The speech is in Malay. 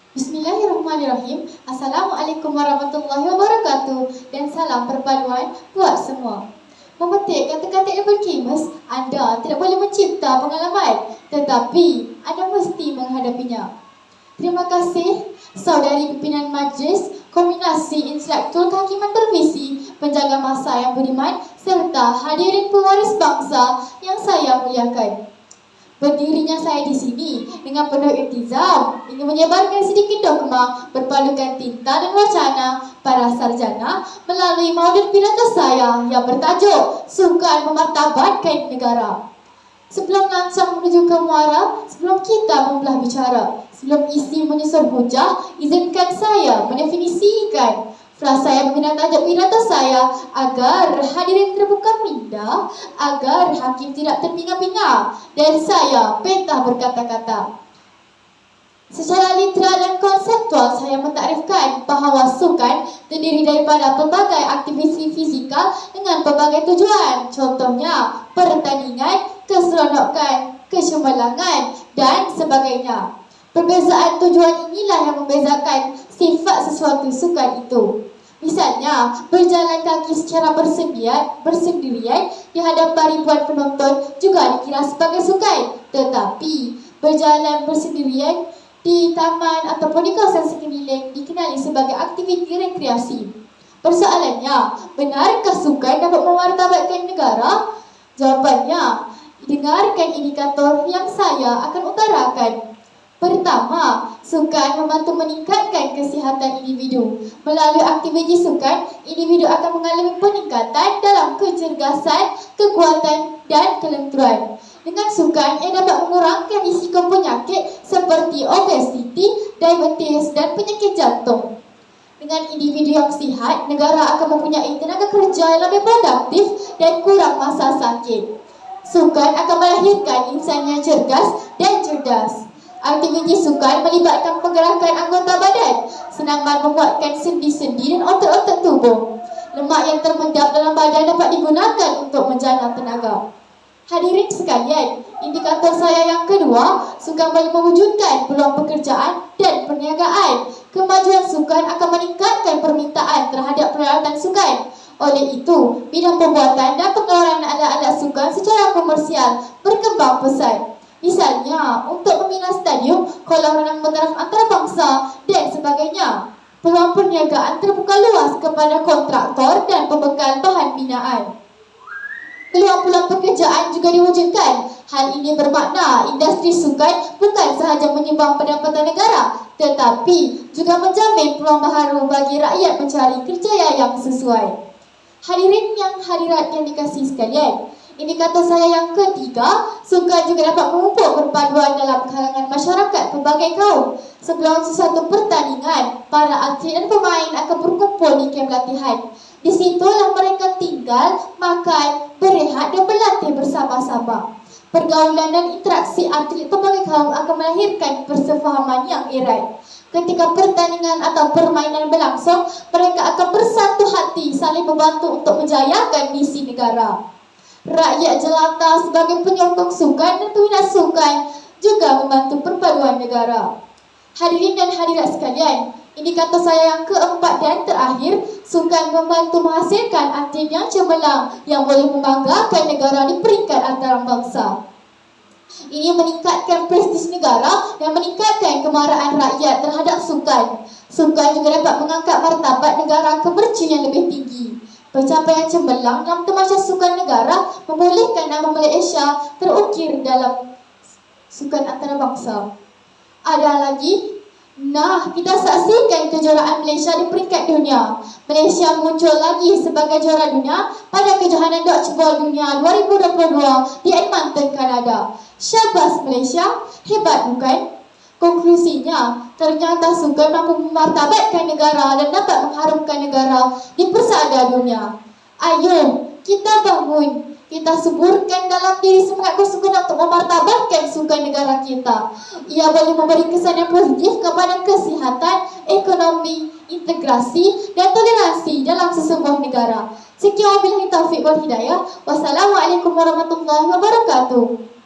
Bismillahirrahmanirrahim. Assalamualaikum warahmatullahi wabarakatuh. Dan salam perpaduan buat semua. Memetik kata-kata Ibn Kimas, anda tidak boleh mencipta pengalaman, tetapi anda mesti menghadapinya. Terima kasih saudari pimpinan majlis, kombinasi intelektual kehakiman televisi, penjaga masa yang budiman, serta hadirin pewaris bangsa yang saya muliakan. Berdirinya saya di sini dengan penuh iltizam ingin menyebarkan sedikit dogma berpadukan tinta dan wacana para sarjana melalui maudud pidato saya yang bertajuk Sukan Memartabatkan Negara. Sebelum lancang menuju ke muara, sebelum kita membelah bicara, sebelum isi menyusun hujah, izinkan saya mendefinisikan frasa yang mengenai tajuk pidato saya agar hadirin terbuka minda, agar hakim tidak terpinga-pinga dan saya pentah berkata-kata. Secara literal dan konseptual saya mentakrifkan bahawa sukan terdiri daripada pelbagai aktiviti fizikal dengan pelbagai tujuan. Contohnya pertandingan, keseronokan, kecemerlangan dan sebagainya. Perbezaan tujuan inilah yang membezakan sifat sesuatu sukan itu. Misalnya, berjalan kaki secara bersendirian di hadapan ribuan penonton juga dikira sebagai sukan. Tetapi, berjalan bersendirian di taman ataupun di kawasan sekeliling dikenali sebagai aktiviti rekreasi. Persoalannya, benarkah sukan dapat memartabatkan negara? Jawapannya, dengarkan indikator yang saya akan utarakan. Pertama, sukan membantu meningkatkan kesihatan individu. Melalui aktiviti sukan, individu akan mengalami peningkatan dalam kecergasan, kekuatan dan kelenturan. Dengan sukan, ia dapat mengurangkan risiko penyakit seperti obesiti, diabetes dan penyakit jantung. Dengan individu yang sihat, negara akan mempunyai tenaga kerja yang lebih produktif dan kurang masa sakit. Sukan akan melahirkan insan yang cergas dan cerdas. Aktiviti sukan melibatkan pergerakan anggota badan, senaman menguatkan sendi-sendi dan otot-otot tubuh. Lemak yang termendap dalam badan dapat digunakan untuk menjana tenaga. Hadirin sekalian, indikator saya yang kedua, sukan boleh mewujudkan peluang pekerjaan dan perniagaan. Kemajuan sukan akan meningkatkan permintaan terhadap peralatan sukan. Oleh itu, bidang pembuatan dan pengeluaran alat-alat sukan secara komersial berkembang pesat. Misalnya, untuk membina stadium, kolam renang bertaraf antarabangsa dan sebagainya. Peluang perniagaan terbuka luas kepada kontraktor dan pembekal bahan binaan. Peluang-peluang pekerjaan juga diwujudkan. Hal ini bermakna industri sukan bukan sahaja menyumbang pendapatan negara, tetapi juga menjamin peluang baharu bagi rakyat mencari kerjaya yang sesuai. Hadirin yang hadirat yang dikasihi sekalian, indikator saya yang ketiga, sukan juga dapat memupuk perpaduan dalam kalangan masyarakat pelbagai kaum. Sebelum sesuatu pertandingan, para atlet dan pemain akan berkumpul di kem latihan. Di situlah mereka tinggal, makan, berehat dan berlatih bersama-sama. Pergaulan dan interaksi atlet pelbagai kaum akan melahirkan persefahaman yang erat. Ketika pertandingan atau permainan berlangsung, mereka akan bersatu hati saling membantu untuk menjayakan misi negara. Rakyat jelata sebagai penyokong sukan dan peminat sukan juga membantu perpaduan negara. Hadirin dan hadirat sekalian, indikator saya yang keempat dan terakhir, sukan membantu menghasilkan atlet yang cemerlang yang boleh membanggakan negara di peringkat antarabangsa. Ini meningkatkan prestis negara dan meningkatkan kemarahan rakyat terhadap sukan. Sukan juga dapat mengangkat martabat negara ke mercu yang lebih tinggi. Pencapaian cemerlang dalam temasya sukan negara membolehkan nama Malaysia terukir dalam sukan antarabangsa. Ada lagi, kita saksikan kejuaraan Malaysia di peringkat dunia. Malaysia muncul lagi sebagai juara dunia pada kejohanan dodgeball dunia 2022 di Edmonton, Kanada. Syabas Malaysia, hebat bukan? Konklusinya, ternyata sukan mampu memartabatkan negara dan dapat mengharumkan negara di persada dunia. Ayo, kita bangun, kita suburkan dalam diri semangat sukan untuk memartabatkan sukan negara kita. Ia boleh memberi kesan yang positif kepada kesihatan, ekonomi, integrasi dan toleransi dalam sesebuah negara. Sekian wabillahi taufiq wal hidayah. Wassalamualaikum warahmatullahi wabarakatuh.